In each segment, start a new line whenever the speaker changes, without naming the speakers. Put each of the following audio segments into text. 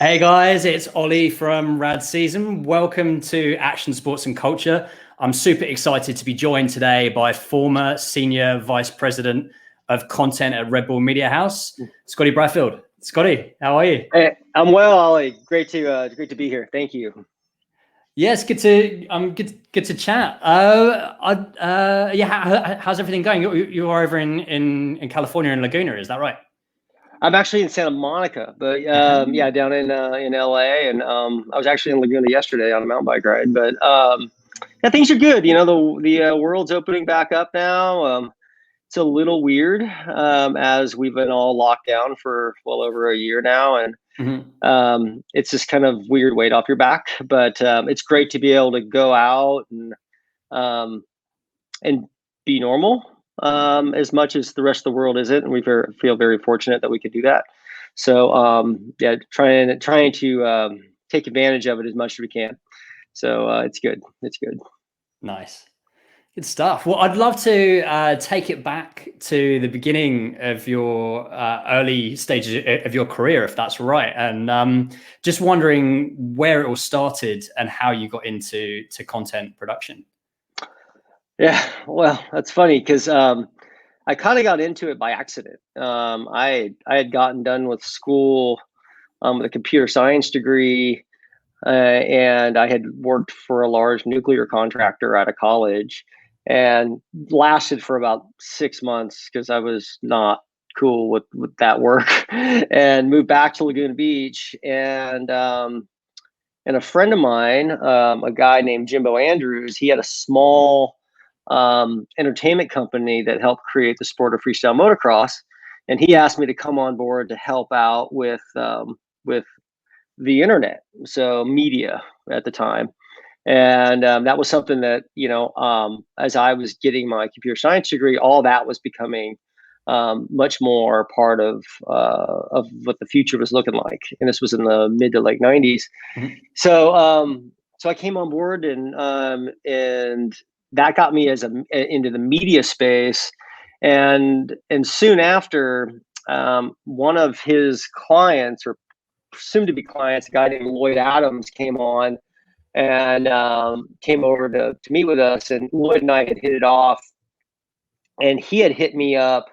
Hey guys, it's Ollie from Rad Season. Welcome to Action Sports and Culture. I'm super excited to be joined today by former Senior Vice President of Content at Red Bull Media House, Scotty Bradfield. Scotty, how are you?
Hey, I'm well, Ollie. Great to be here. Thank you.
Yes, good to chat. How's everything going? You are over in California in Laguna, is that right?
I'm actually in Santa Monica, but yeah, down in LA, and I was actually in Laguna yesterday on a mountain bike ride. But yeah, things are good. You know, the world's opening back up now. It's a little weird as we've been all locked down for well over a year now, and it's this kind of weird weight off your back. But it's great to be able to go out and be normal as much as the rest of the world isn't, and we feel very fortunate that we could do that. So yeah, trying to take advantage of it as much as we can. So it's good. It's good.
Nice. Good stuff. Well, I'd love to take it back to the beginning of your early stages of your career, if that's right. And just wondering where it all started and how you got into content production.
Yeah, well, that's funny because I kind of got into it by accident. I had gotten done with school with a computer science degree, and I had worked for a large nuclear contractor out of college, and lasted for about 6 months because I was not cool with that work, and moved back to Laguna Beach, and a friend of mine, a guy named Jimbo Andrews, he had a small entertainment company that helped create the sport of freestyle motocross, and he asked me to come on board to help out with the internet, so media at the time. And that was something that, as I was getting my computer science degree, all that was becoming much more part of what the future was looking like. And this was in the mid to late 90s.
Mhm.
So I came on board, and that got me into the media space. And soon after, one of his clients, or soon to be clients, a guy named Lloyd Adams, came on and came over to meet with us. And Lloyd and I had hit it off, and he had hit me up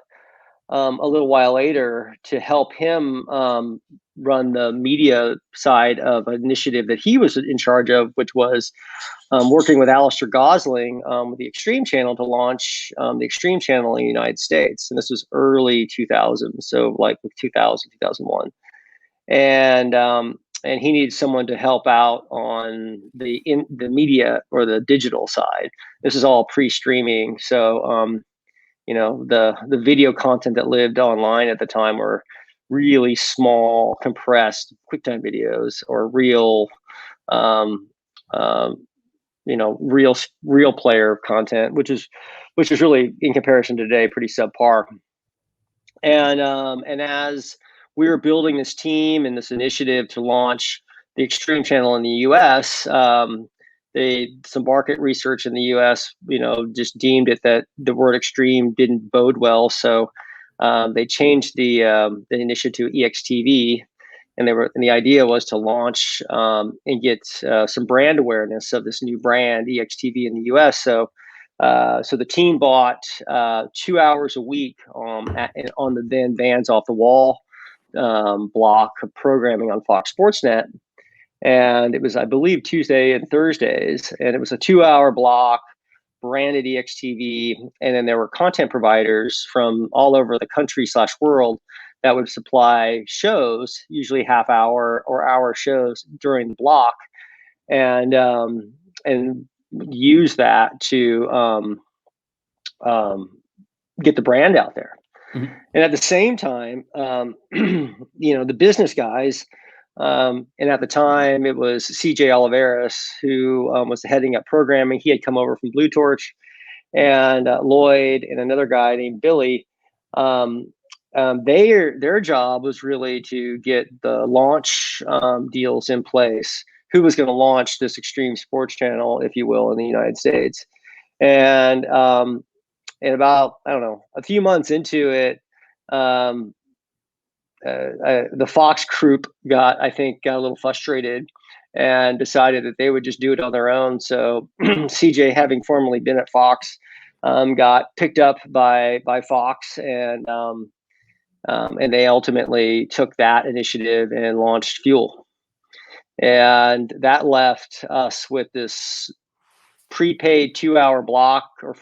a little while later to help him run the media side of an initiative that he was in charge of, which was working with Alistair Gosling with the Extreme Channel to launch the Extreme Channel in the United States. And this was early 2000, so like 2000, 2001. And he needed someone to help out on the media or the digital side. This is all pre-streaming, so the video content that lived online at the time were really small, compressed QuickTime videos, or real real player content, which is really, in comparison to today, pretty subpar. And as we were building this team and this initiative to launch the Extreme Channel in the U.S., some market research in the U.S., just deemed it that the word extreme didn't bode well, so they changed the initiative to EXTV, and the idea was to launch and get some brand awareness of this new brand EXTV in the U.S. So the team bought 2 hours a week on the then Bands Off the Wall block of programming on Fox Sports Net. And it was, I believe, Tuesday and Thursdays, and it was a 2-hour block branded EXTV. And then there were content providers from all over the country / world that would supply shows, usually half-hour or hour shows during the block, and use that to get the brand out there.
Mm-hmm.
And at the same time, the business guys, and at the time it was CJ Oliveras who was heading up programming. He had come over from Blue Torch, and Lloyd and another guy named Billy. Their job was really to get the launch deals in place. Who was going to launch this Extreme Sports Channel, if you will, in the United States? And about, I don't know, a few months into it, the Fox group got a little frustrated and decided that they would just do it on their own. So CJ, having formerly been at Fox, got picked up by Fox, and they ultimately took that initiative and launched Fuel. And that left us with this prepaid 2-hour block, or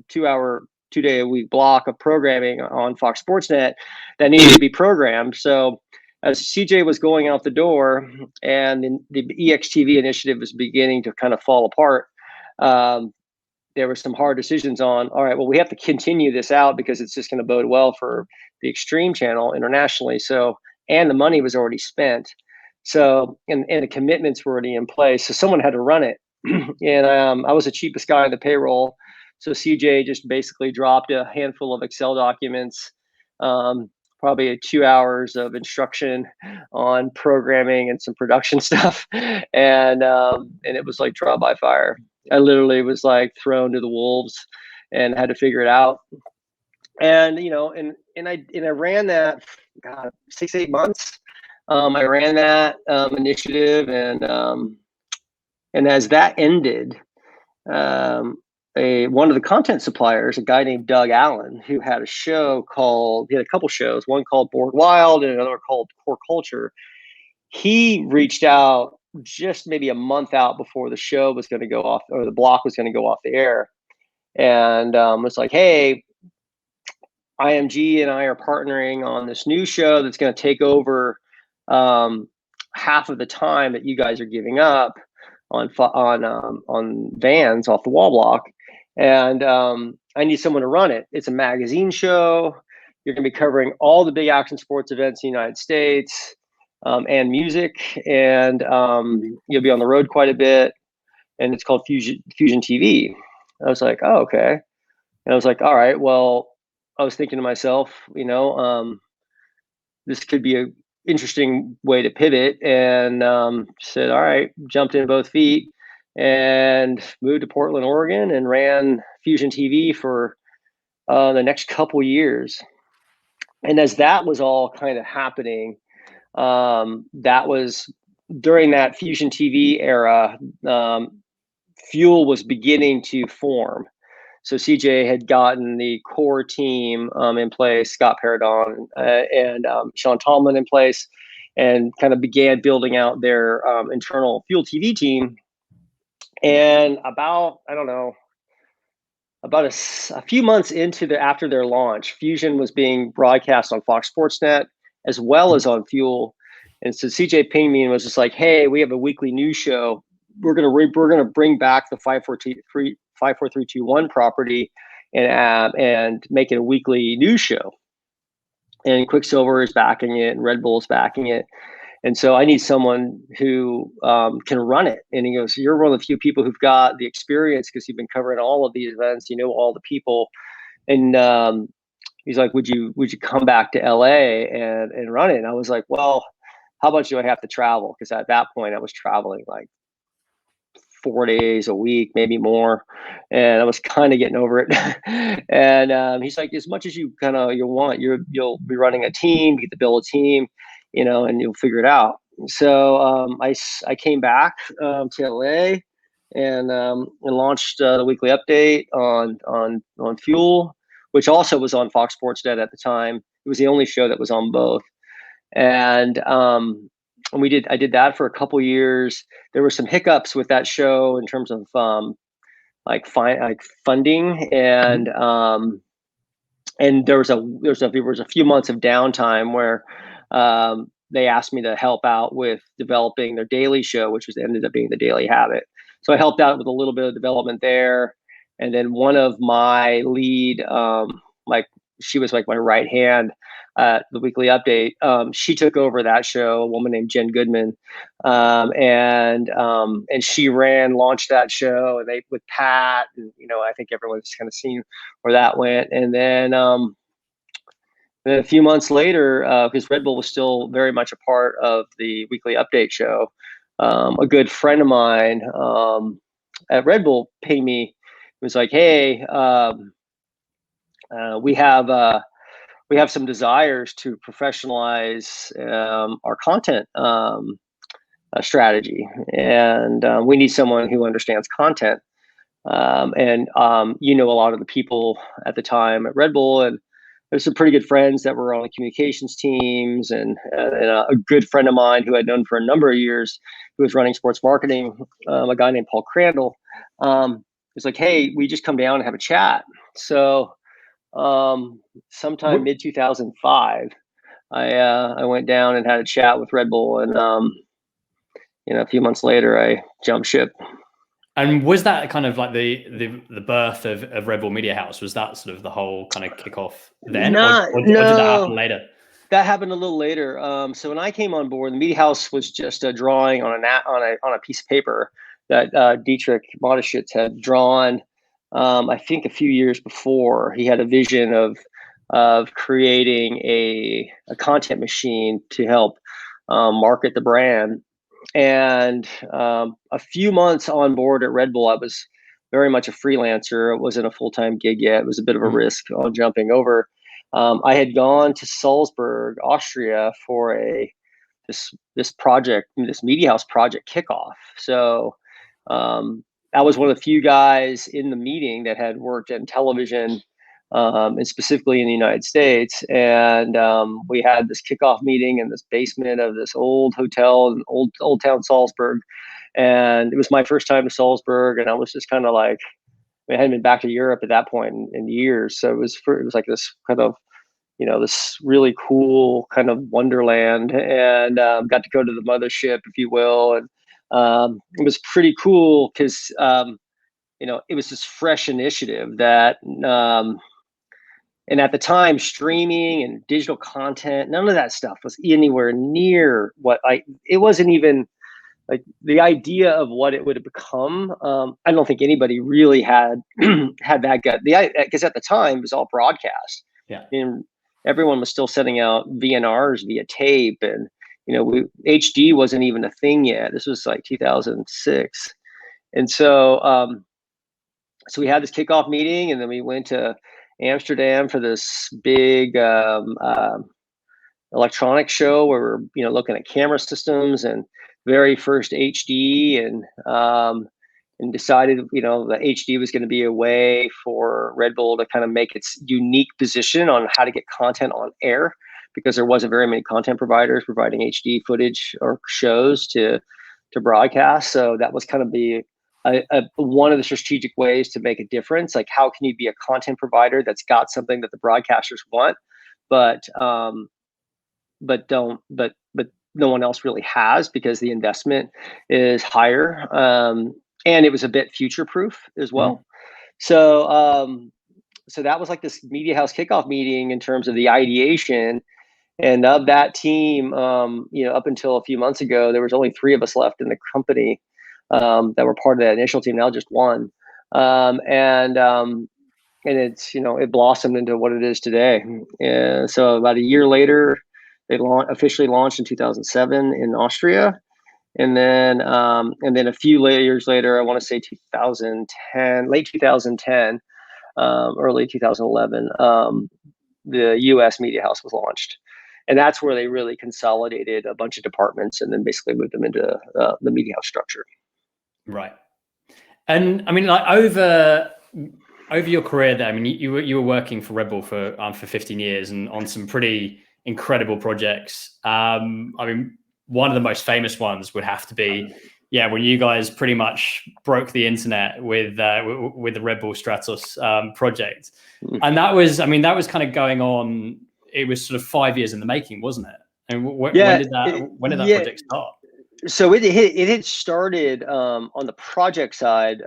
2-hour, 2-day-a-week block of programming on Fox Sports Net that needed to be programmed. So as CJ was going out the door and the EXTV initiative was beginning to kind of fall apart, there were some hard decisions on, all right, well, we have to continue this out because it's just going to bode well for the Extreme channel internationally. So, and the money was already spent. So, and the commitments were already in place. So someone had to run it. And I was the cheapest guy on the payroll. So CJ just basically dropped a handful of Excel documents, probably 2 hours of instruction on programming and some production stuff. And it was like trial by fire. I literally was like thrown to the wolves and had to figure it out. And, I ran that, God, 6-8 months. I ran that initiative, and as that ended, one of the content suppliers, a guy named Doug Allen, who had he had a couple shows, one called Board Wild and another called Core Culture. He reached out just maybe a month out before the show was going to go off, or the block was going to go off the air, and was like, "Hey, IMG and I are partnering on this new show that's going to take over half of the time that you guys are giving up on Vans off the wall block, and I need someone to run it. It's a magazine show. You're going to be covering all the big action sports events in the United States, and music, and you'll be on the road quite a bit, and it's called Fusion TV." I was like, "Oh, okay." And I was like, "All right, well," I was thinking to myself, this could be an interesting way to pivot, and said, all right, jumped in both feet and moved to Portland, Oregon, and ran Fusion TV for the next couple years. And as that was all kind of happening, that was during that Fusion TV era, Fuel was beginning to form. So CJ had gotten the core team in place, Scott Paradon and Sean Tomlin in place, and kind of began building out their internal Fuel TV team. And about a few months after their launch, Fusion was being broadcast on Fox Sports Net as well as on Fuel. And so CJ pinged me and was just like, "Hey, we have a weekly news show. We're gonna bring back the 54321 property and make it a weekly news show. And Quicksilver is backing it, and Red Bull is backing it. And so I need someone who can run it." And he goes, "You're one of the few people who've got the experience because you've been covering all of these events. You know all the people." And he's like, "Would you come back to LA and run it?" And I was like, "Well, how much do I have to travel?" Because at that point I was traveling like 4 days a week, maybe more, and I was kind of getting over it. And he's like, "As much as you want, you'll be running a team, get to build a team, and you'll figure it out." So I came back to LA and launched the weekly update on Fuel, which also was on Fox Sports Net at the time. It was the only show that was on both, and I did that for a couple years. There were some hiccups with that show in terms of funding, and there was a few months of downtime where they asked me to help out with developing their daily show, which ended up being the Daily Habit. So I helped out with a little bit of development there, and then one of my lead, she was like my right hand at the weekly update. She took over that show, a woman named Jen Goodman, and she launched that show, and they with Pat, and I think everyone's kind of seen where that went. And then a few months later, because Red Bull was still very much a part of the weekly update show, a good friend of mine at Red Bull pinged me. It was like, "Hey, we have we have some desires to professionalize our content strategy, and we need someone who understands content. You know, a lot of the people at the time at Red Bull, and there's some pretty good friends that were on the communications teams, and a good friend of mine who I'd known for a number of years, who was running sports marketing, a guy named Paul Crandall. Was like, hey, we just come down and have a chat. So sometime mid 2005, I went down and had a chat with Red Bull, and you know, a few months later, I jumped ship.
And was that kind of like the birth of Red Bull Media House? Was that sort of the whole kind of kickoff then, or did that happen later?
That happened a little later. So when I came on board, the Media House was just a drawing on a piece of paper that Dietrich Mateschitz had drawn. I think a few years before. He had a vision of creating a content machine to help market the brand. And a few months on board at Red Bull, I was very much a freelancer. It wasn't a full-time gig yet. It was a bit of a risk on jumping over. I had gone to Salzburg, Austria for this project, this Media House project kickoff. So I was one of the few guys in the meeting that had worked in television, and specifically in the United States. And we had this kickoff meeting in this basement of this old hotel in old town Salzburg. And it was my first time to Salzburg, and I was just kind of like, I hadn't been back to Europe at that point in years. So it was like this kind of, you know, this really cool kind of wonderland, and got to go to the mothership, if you will. And it was pretty cool because, you know, it was this fresh initiative that, and at the time, streaming and digital content, none of that stuff was anywhere near it wasn't even like the idea of what it would have become. I don't think anybody really had that gut. Because at the time it was all broadcast.
Yeah.
And everyone was still sending out VNRs via tape, and you know, HD wasn't even a thing yet. This was like 2006, and so we had this kickoff meeting, and then we went to Amsterdam for this big electronic show where we're, you know, looking at camera systems and very first HD, and decided, you know, that HD was going to be a way for Red Bull to kind of make its unique position on how to get content on air, because there wasn't very many content providers providing HD footage or shows to broadcast. So that was kind of one of the strategic ways to make a difference. Like, how can you be a content provider that's got something that the broadcasters want, but no one else really has, because the investment is higher, and it was a bit future proof as well. So that was like this Media House kickoff meeting in terms of the ideation. And of that team, you know, up until a few months ago, there was only 3 of us left in the company that were part of that initial team. Now just 1, and it's, you know, it blossomed into what it is today. And so about a year later, they officially launched in 2007 in Austria, and then a few years later, I want to say 2010, late 2010, early 2011, the U.S. Media House was launched. And that's where they really consolidated a bunch of departments and then basically moved them into the Media House structure.
Right. And I mean, like over your career there, I mean, you were working for Red Bull for 15 years and on some pretty incredible projects. I mean, one of the most famous ones would have to be, when you guys pretty much broke the internet with the Red Bull Stratos project. And that was kind of going on. It was sort of 5 years in the making, wasn't it? And when did that project start?
So it had started on the project side,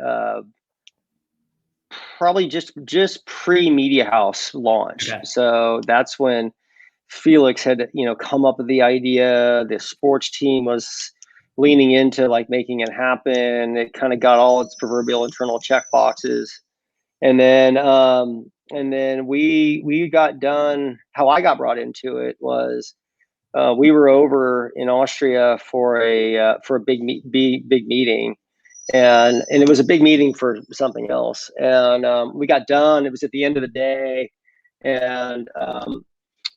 probably just pre Media House launch. Okay. So that's when Felix had, you know, come up with the idea. The sports team was leaning into like making it happen. It kind of got all its proverbial internal check boxes, and then we got done. How I got brought into it was we were over in Austria for a big meeting, and it was a big meeting for something else. And we got done. It was at the end of the day, and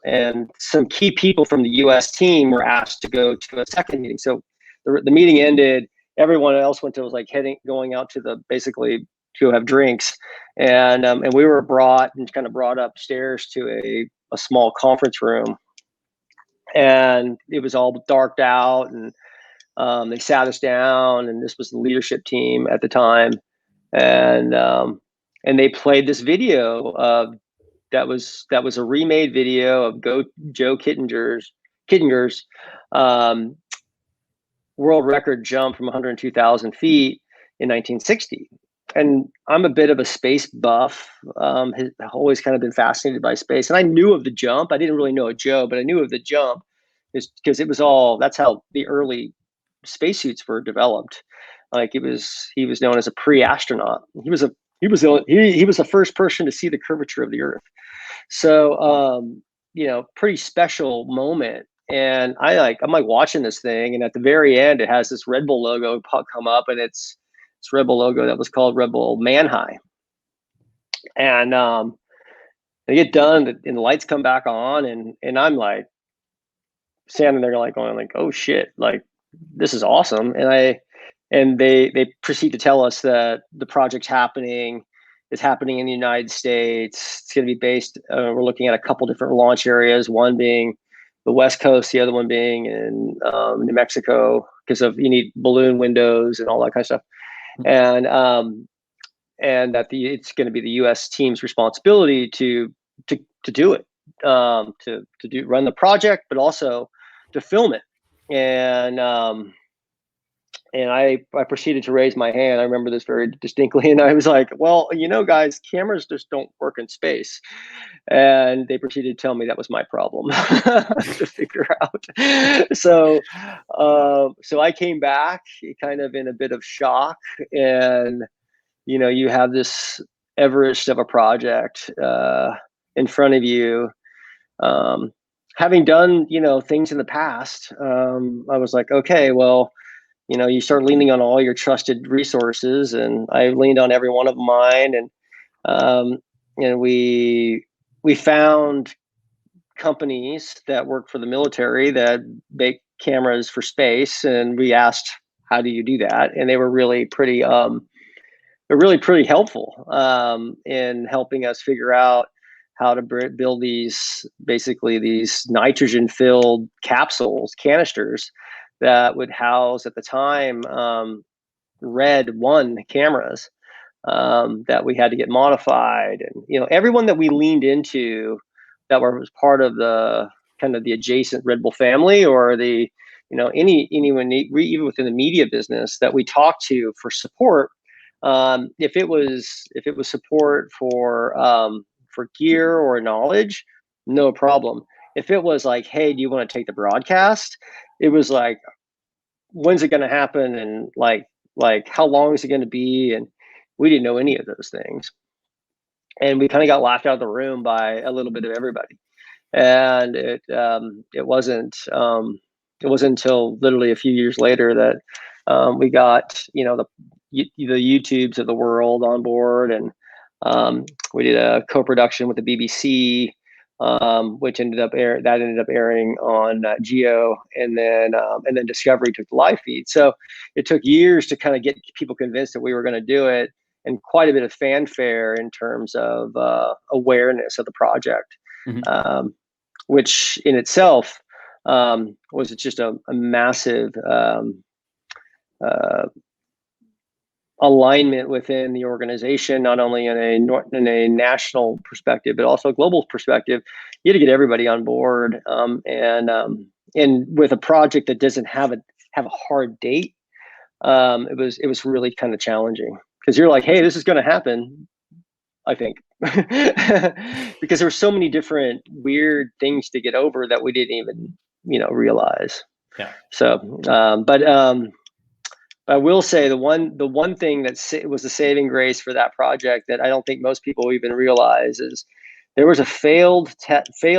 and some key people from the U.S. team were asked to go to a second meeting. So the meeting ended. Everyone else went to going out to basically to have drinks, and we were brought upstairs to a small conference room, and it was all darked out, and they sat us down, and this was the leadership team at the time, and they played this video that was a remade video of Joe Kittinger's world record jump from 102,000 feet in 1960. And I'm a bit of a space buff. I've always kind of been fascinated by space, and I knew of the jump. I didn't really know Joe, but I knew of the jump because that's how the early spacesuits were developed. Like he was known as a pre-astronaut. He was the first person to see the curvature of the Earth. So pretty special moment. And I'm watching this thing, and at the very end, it has this Red Bull logo come up, and it's this Red Bull logo that was called Red Bull Man High. And they get done, and the lights come back on, and I'm like standing there, going like, oh shit, like this is awesome. And they proceed to tell us that the project's happening. It's happening in the United States. It's going to be based. We're looking at a couple different launch areas. One being the West Coast, the other one being in New Mexico, because you need balloon windows and all that kind of stuff. And that it's going to be the U.S. team's responsibility to do it, to run the project, but also to film it. And I proceeded to raise my hand. I remember this very distinctly. And I was like, well, guys, cameras just don't work in space. And they proceeded to tell me that was my problem to figure out. So I came back kind of in a bit of shock. And, you have this Everest of a project in front of you. Having done, things in the past, I was like, okay, well, you start leaning on all your trusted resources, and I leaned on every one of mine. And we found companies that work for the military that make cameras for space, and we asked, how do you do that? And they were really pretty helpful in helping us figure out how to build these nitrogen-filled canisters that would house, at the time, Red 1 cameras that we had to get modified. And everyone that we leaned into that was part of the kind of the adjacent Red Bull family, or the anyone even within the media business that we talked to for support, if it was support for gear or knowledge, no problem. If it was like, hey, do you want to take the broadcast? It was like, when's it going to happen? And like, how long is it going to be? And we didn't know any of those things. And we kind of got laughed out of the room by a little bit of everybody. And it wasn't until literally a few years later that we got, the YouTubes of the world on board. And we did a co-production with the BBC, which ended up airing on Geo, and then Discovery took the live feed. So it took years to kind of get people convinced that we were going to do it, and quite a bit of fanfare in terms of awareness of the project, which in itself was just a massive alignment within the organization, not only in a national perspective, but also a global perspective. You had to get everybody on board, and with a project that doesn't have a hard date, it was really kind of challenging, because you're like, hey, this is going to happen, I think, because there were so many different weird things to get over that we didn't even realize.
Yeah.
So, I will say the one thing that was the saving grace for that project that I don't think most people even realize is there was a failed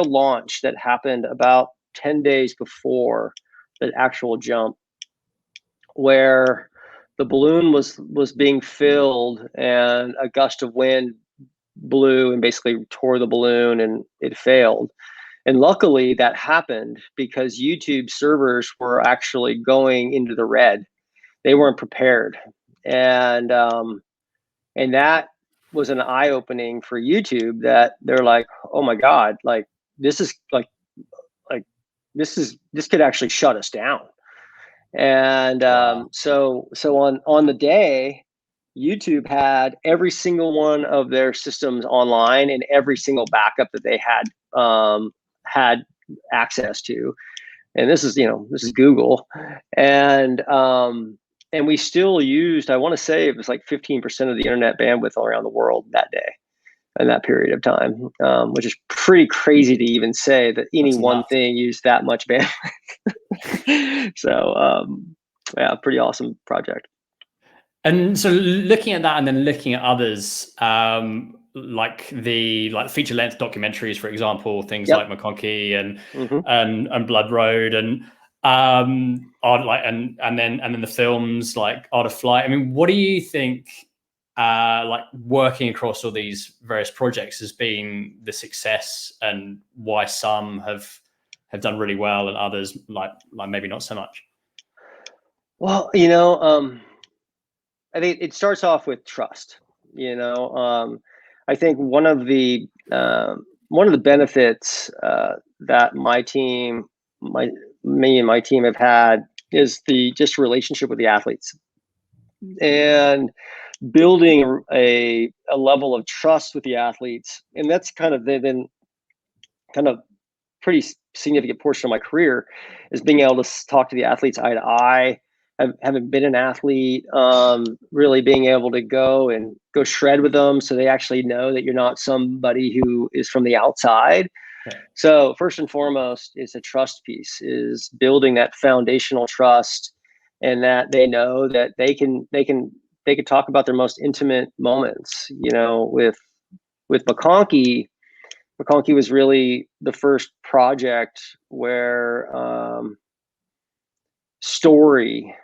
launch that happened about 10 days before the actual jump, where the balloon was being filled, and a gust of wind blew and basically tore the balloon, and it failed. And luckily that happened because YouTube servers were actually going into the red. They weren't prepared. And that was an eye-opening for YouTube, that they're like, oh my God, like this is like this could actually shut us down. And
Wow.
so on the day, YouTube had every single one of their systems online, and every single backup that they had access to. And this is Google. And we still used, I want to say it was like 15% of the internet bandwidth all around the world that day, in that period of time, which is pretty crazy to even say that any
That's
one
nuts.
thing used that much bandwidth. So yeah, pretty awesome project.
And so looking at that and then looking at others, like feature length documentaries, for example, things
Yep.
like McConkie
Mm-hmm.
and Blood Road and Art, like and then the films like Art of Flight. I mean, what do you think like working across all these various projects has been the success, and why some have done really well and others like maybe not so much?
Well, I think it starts off with trust. I think one of the benefits that me and my team have had is the just relationship with the athletes, and building a level of trust with the athletes. And that's they've been kind of pretty significant portion of my career, is being able to talk to the athletes eye to eye. Having been an athlete, really being able to go shred with them, so they actually know that you're not somebody who is from the outside.
Yeah.
So first and foremost is a trust piece, is building that foundational trust, and that they know that they can talk about their most intimate moments. With McConkie was really the first project where story,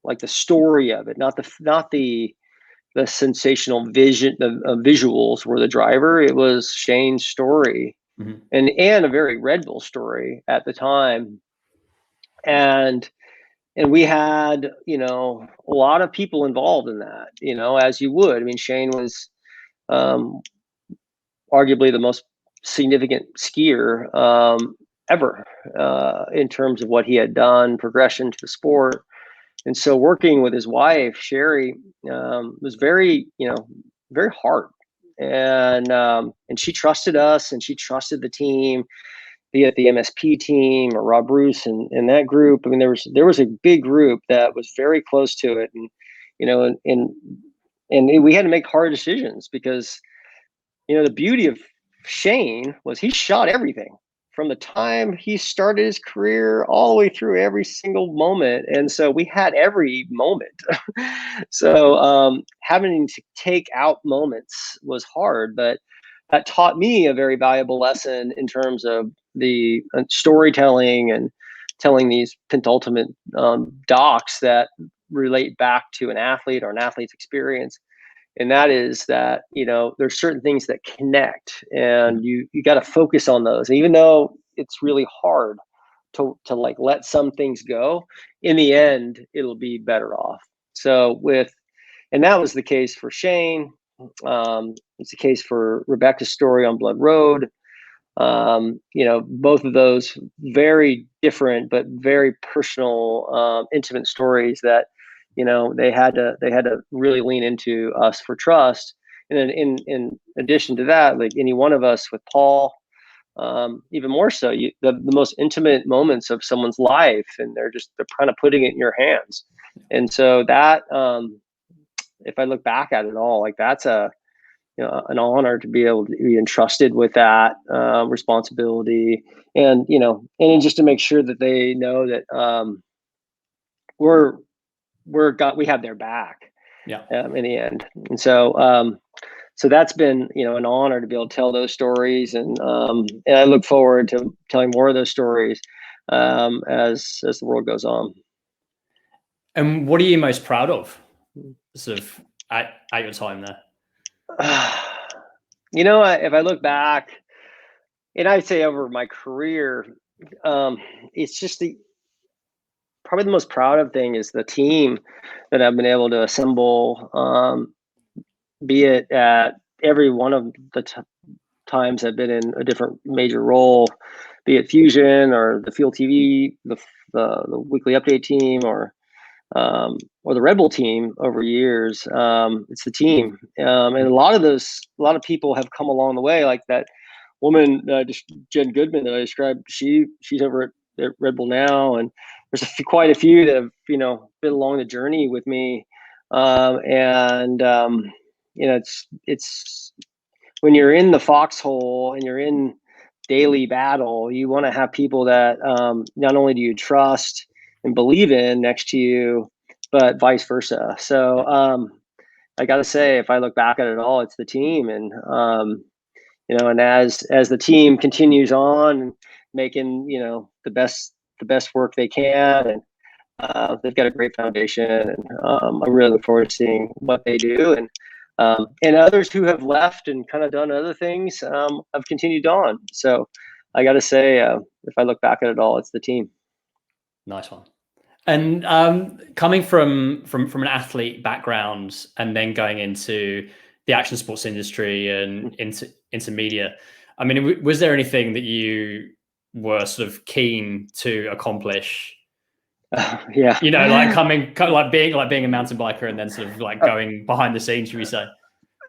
like the story of it, not the sensational vision, the visuals were the driver. It was Shane's story,
Mm-hmm.
and a very Red Bull story at the time. And we had, a lot of people involved in that, as you would. I mean, Shane was arguably the most significant skier ever, in terms of what he had done, progression to the sport. And so working with his wife, Sherry, was very hard. And she trusted us, and she trusted the team, be it the MSP team or Rob Bruce and that group. I mean, there was a big group that was very close to it. And, and we had to make hard decisions, because, the beauty of Shane was he shot everything from the time he started his career all the way through every single moment. And so we had every moment. So having to take out moments was hard, but that taught me a very valuable lesson in terms of the storytelling and telling these penultimate docs that relate back to an athlete or an athlete's experience. And that is that, there's certain things that connect, and you got to focus on those. And even though it's really hard to like let some things go, in the end, it'll be better off. And that was the case for Shane. It's the case for Rebecca's story on Blood Road. Both of those very different, but very personal, intimate stories that, they had to really lean into us for trust. And then in addition to that, like any one of us with Paul, even more so, the most intimate moments of someone's life, and they're kind of putting it in your hands. And so that, if I look back at it all, like that's an honor to be able to be entrusted with that responsibility, and and just to make sure that they know that we have their back.
Yeah.
In the end. And so that's been an honor to be able to tell those stories, and I look forward to telling more of those stories as the world goes on.
And what are you most proud of, sort of at your time there?
If I look back, and I'd say over my career, it's just probably the most proud of thing is the team that I've been able to assemble, be it at every one of the times I've been in a different major role, be it Fusion or the Field TV, the weekly update team, or the Red Bull team over years. It's the team, and a lot of people have come along the way, like that woman, Jen Goodman that I described. She's over at Red Bull now, and there's quite a few that have been along the journey with me, and it's when you're in the foxhole and you're in daily battle, you want to have people that not only do you trust and believe in next to you, but vice versa. So I got to say, if I look back at it all, it's the team, and and as the team continues on making the best work they can, and they've got a great foundation, and I really look forward to seeing what they do, and others who have left and kind of done other things have continued on. So I got to say, if I look back at it all, it's the team.
Nice one. And coming from an athlete background and then going into the action sports industry and into media, I mean, was there anything that you were sort of keen to accomplish?
Yeah,
like being a mountain biker and then sort of like going behind the scenes, should we say?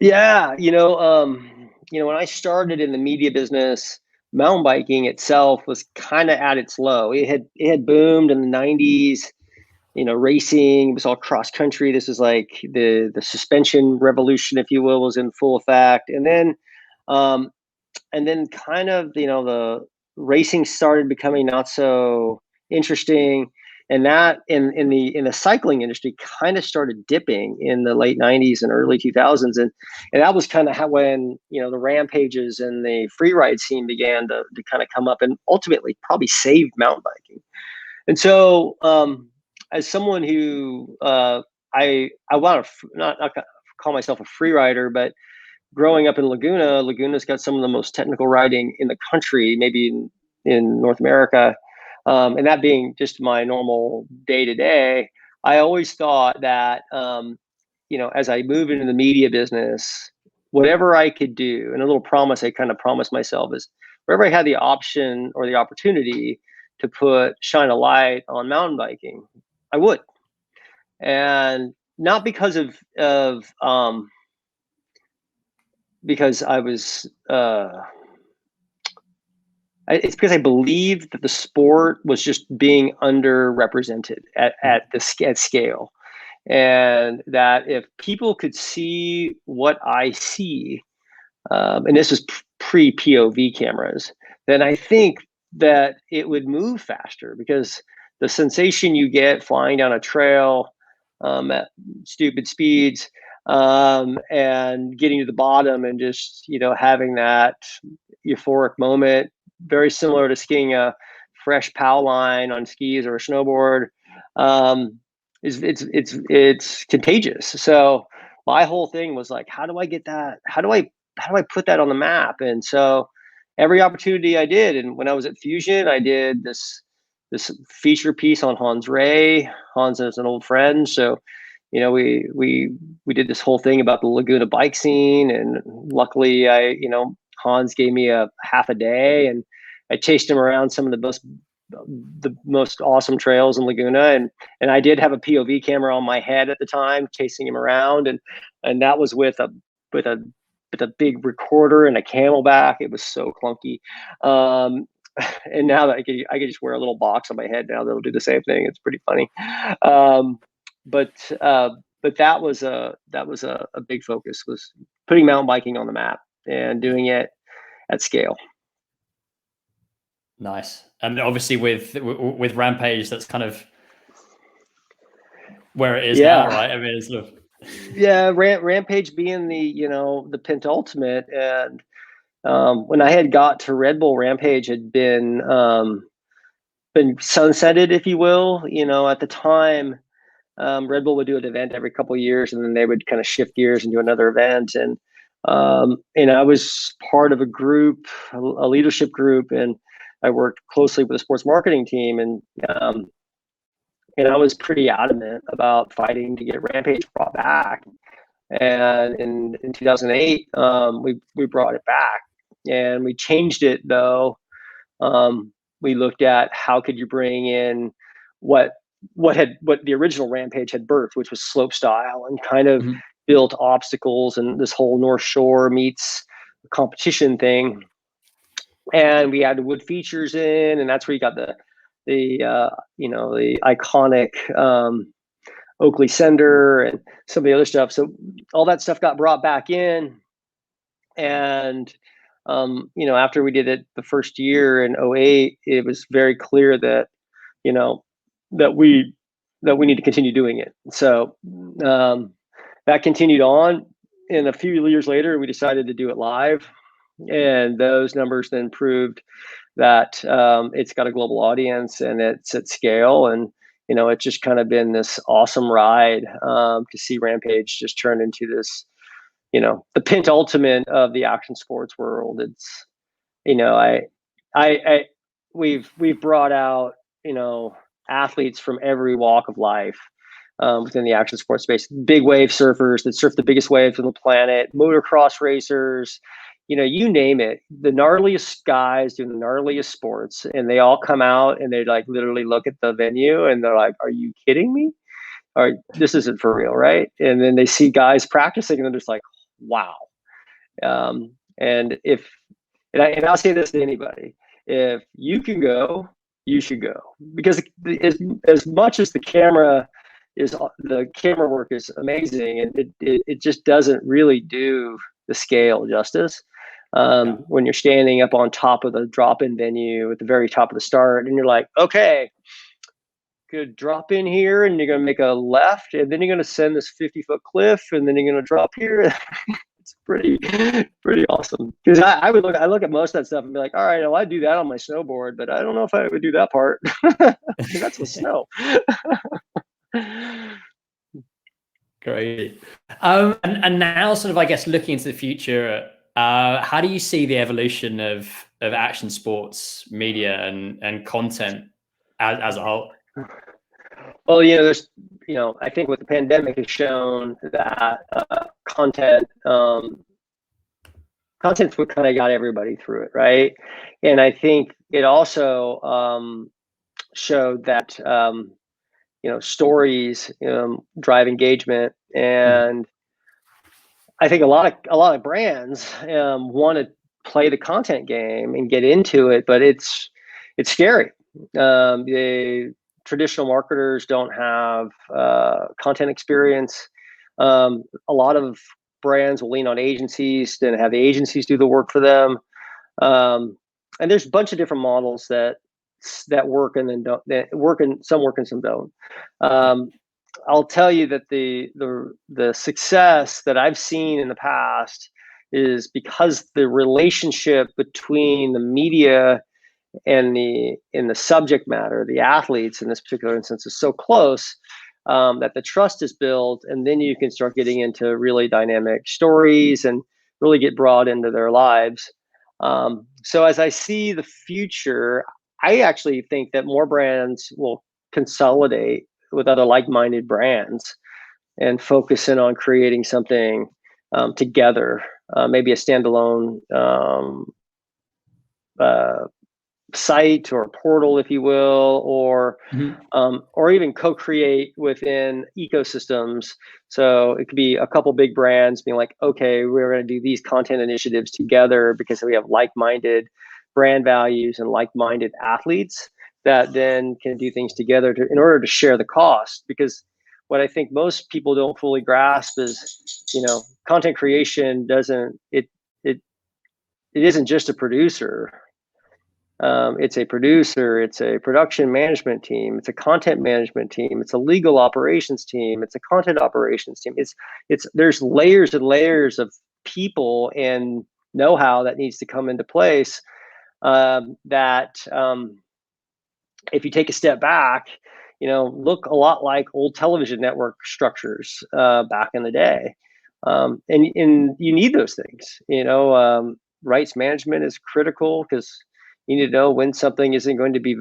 Yeah, when I started in the media business, mountain biking itself was kind of at its low. It had boomed in the 90s. Racing was all cross country. This was like the suspension revolution, if you will, was in full effect. And then kind of the racing started becoming not so interesting, and that in the cycling industry kind of started dipping in the late 90s and early 2000s, and that was kind of when the rampages and the free ride scene began to kind of come up and ultimately probably saved mountain biking. And so as someone who I want to not call myself a free rider, but growing up in Laguna's got some of the most technical riding in the country, maybe in North America. And that being just my normal day to day, I always thought that, as I move into the media business, whatever I could do, and a little promise I kind of promised myself is wherever I had the option or the opportunity to shine a light on mountain biking, I would. And not because because I was, it's because I believed that the sport was just being underrepresented at scale, and that if people could see what I see, and this was pre-POV cameras, then I think that it would move faster, because the sensation you get flying down a trail at stupid speeds, and getting to the bottom and just having that euphoric moment, very similar to skiing a fresh POW line on skis or a snowboard, it's contagious. So my whole thing was like, how do I get that? How do I put that on the map? And so every opportunity I did, and when I was at Fusion, I did this feature piece on Hans Ray. Hans is an old friend, so we did this whole thing about the Laguna bike scene, and luckily Hans gave me a half a day, and I chased him around some of the most awesome trails in Laguna, and I did have a POV camera on my head at the time, chasing him around, and that was with a big recorder and a Camelback. It was so clunky. And now that I could just wear a little box on my head now that'll do the same thing. It's pretty funny. But that was a big focus, was putting mountain biking on the map and doing it at scale.
Nice. And obviously with Rampage, that's kind of where it is now, right? I mean, it's sort of...
Yeah, Rampage being the penultimate, and when I had got to Red Bull, Rampage had been sunsetted, if you will. At the time, Red Bull would do an event every couple of years, and then they would kind of shift gears and do another event. And And I was part of a group, a leadership group, and I worked closely with the sports marketing team, and I was pretty adamant about fighting to get Rampage brought back. And in 2008, we brought it back, and we changed it though. We looked at how could you bring in what the original Rampage had birthed, which was slope style, and kind of built obstacles and this whole North Shore meets competition thing. And we added wood features in, and that's where you got the iconic Oakley Sender and some of the other stuff. So all that stuff got brought back in, and after we did it the first year in 2008, it was very clear that that we need to continue doing it. So that continued on, and a few years later, we decided to do it live, and those numbers then proved that it's got a global audience and it's at scale, and it's just kind of been this awesome ride to see Rampage just turn into this, the penultimate of the action sports world. It's, we've brought out, athletes from every walk of life within the action sports space. Big wave surfers that surf the biggest waves on the planet, motocross racers, you name it, the gnarliest guys doing the gnarliest sports, and they all come out and they like literally look at the venue and they're like, are you kidding me? Or this isn't for real, right? And then they see guys practicing and they're just like, wow. And I'll say this to anybody, if you can go, you should go, because as much as the camera work is amazing, and it just doesn't really do the scale justice. When you're standing up on top of the drop-in venue at the very top of the start, and you're like, okay, good, drop in here, and you're going to make a left, and then you're going to send this 50-foot cliff, and then you're going to drop here. It's pretty awesome. Because I look at most of that stuff and be like, all right, well, I do that on my snowboard, but I don't know if I would do that part. That's with snow.
Great. And now, sort of, I guess, looking into the future, how do you see the evolution of action sports media and content as a whole?
Well, I think what the pandemic has shown that content's what kind of got everybody through it, right? And I think it also showed that stories drive engagement, and I think a lot of brands want to play the content game and get into it, but it's scary. The traditional marketers don't have content experience. A lot of brands will lean on agencies, then have the agencies do the work for them. And there's a bunch of different models that work and then don't, that work, and some work and some don't. I'll tell you that the success that I've seen in the past is because the relationship between the media and the subject matter, the athletes in this particular instance, is so close that the trust is built, and then you can start getting into really dynamic stories and really get brought into their lives. So as I see the future, I actually think that more brands will consolidate with other like-minded brands and focus in on creating something together, maybe a standalone site or a portal, if you will, or even co-create within ecosystems. So it could be a couple big brands being like, okay, we're going to do these content initiatives together because we have like-minded brand values and like-minded athletes that then can do things together in order to share the cost. Because what I think most people don't fully grasp is, content creation it isn't just a producer. It's a producer, it's a production management team, it's a content management team, it's a legal operations team, it's a content operations team. There's layers and layers of people and know-how that needs to come into place that if you take a step back, look a lot like old television network structures back in the day. And you need those things. Rights management is critical because you need to know when something isn't going to be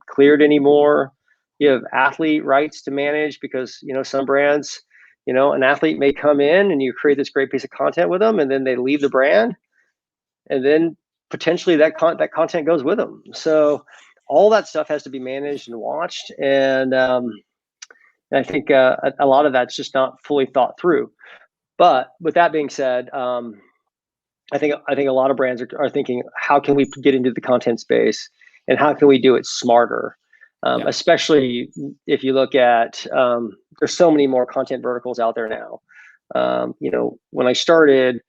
cleared anymore. You have athlete rights to manage because some brands, an athlete may come in and you create this great piece of content with them, and then they leave the brand, and then potentially that content goes with them. So all that stuff has to be managed and watched, and I think a lot of that's just not fully thought through. But with that being said, I think a lot of brands are thinking, how can we get into the content space, and how can we do it smarter? Especially if you look at, there's so many more content verticals out there now. When I started,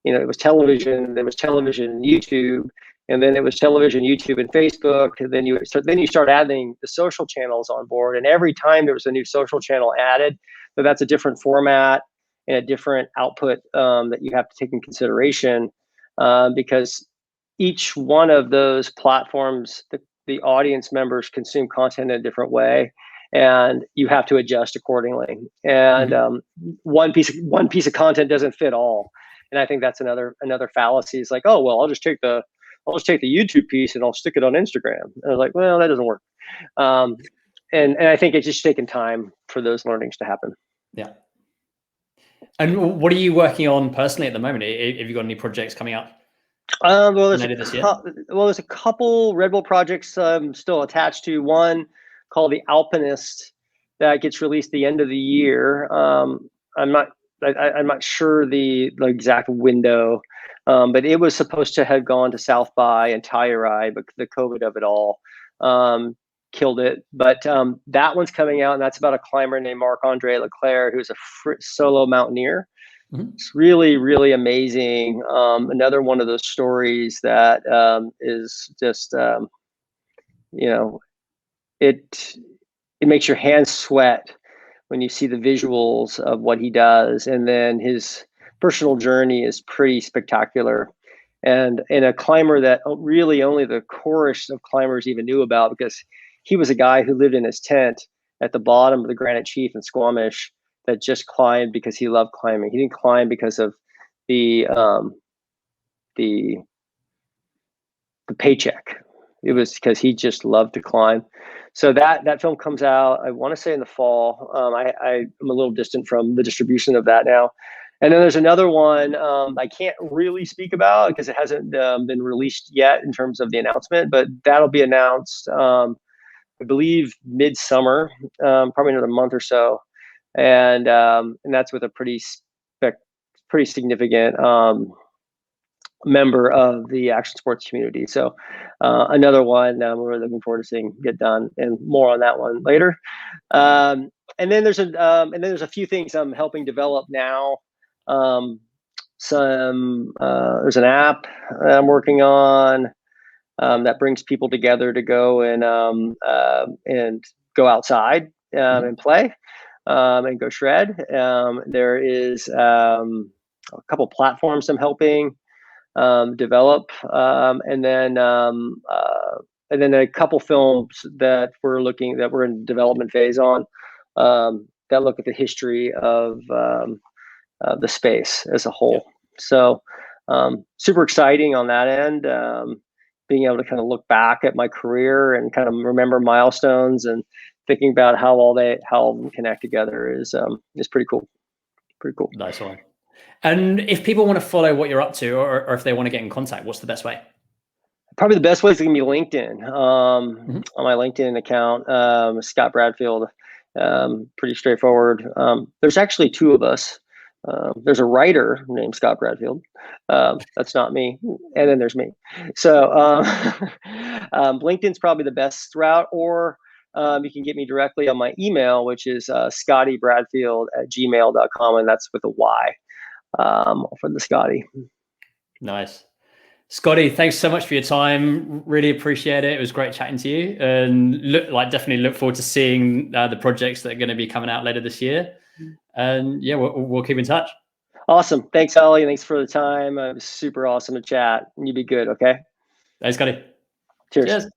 it was television, there was television and YouTube, and then it was television, YouTube, and Facebook. And then you start adding the social channels on board. And every time there was a new social channel added, so that's a different format and a different output that you have to take in consideration, because each one of those platforms, the audience members consume content in a different way, and you have to adjust accordingly. And one piece of content doesn't fit all. And I think that's another fallacy. It's like, oh well, I'll just take the YouTube piece and I'll stick it on Instagram. And I was like, well, that doesn't work. And I think it's just taking time for those learnings to happen.
Yeah. And what are you working on personally at the moment? Have you got any projects coming up?
There's a couple Red Bull projects I'm still attached to. One called The Alpinist that gets released the end of the year. I'm not sure the exact window, but it was supposed to have gone to South by and Telluride, but the COVID of it all killed it. But that one's coming out, and that's about a climber named Marc-Andre Leclerc, who's a solo mountaineer. It's really, really amazing. Another one of those stories that is just, it makes your hands sweat when you see the visuals of what he does. And then his personal journey is pretty spectacular. And a climber that really only the chorus of climbers even knew about, because he was a guy who lived in his tent at the bottom of the Granite Chief in Squamish that just climbed because he loved climbing. He didn't climb because of the paycheck. It was because he just loved to climb. So that film comes out, I want to say in the fall. I'm a little distant from the distribution of that now. And then there's another one I can't really speak about because it hasn't been released yet in terms of the announcement, but that'll be announced, I believe, midsummer, probably another month or so. And that's with a pretty significant member of the action sports community. So another one we're looking forward to seeing get done, and more on that one later. And then there's a few things I'm helping develop now. There's an app I'm working on that brings people together to go and go outside and play and go shred. There is a couple platforms I'm helping develop, and then a couple films that we're in development phase on that look at the history of the space as a whole. So super exciting on that end. Being able to kind of look back at my career and kind of remember milestones and thinking about how all them connect together is pretty cool. Pretty cool.
Nice one. And if people want to follow what you're up to, or if they want to get in contact, what's the best way?
Probably the best way is going to be LinkedIn. On my LinkedIn account, Scott Bradfield. Pretty straightforward. There's actually two of us. There's a writer named Scott Bradfield. That's not me. And then there's me. So LinkedIn's probably the best route, or you can get me directly on my email, which is scottybradfield@gmail.com, and that's with a Y for the Scotty.
Nice. Scotty, thanks so much for your time. Really appreciate it. It was great chatting to you, and definitely look forward to seeing the projects that are going to be coming out later this year. And yeah, we'll keep in touch.
Awesome. Thanks, Ollie. Thanks for the time. It was super awesome to chat. You be good. Okay.
Thanks, Scotty.
Cheers.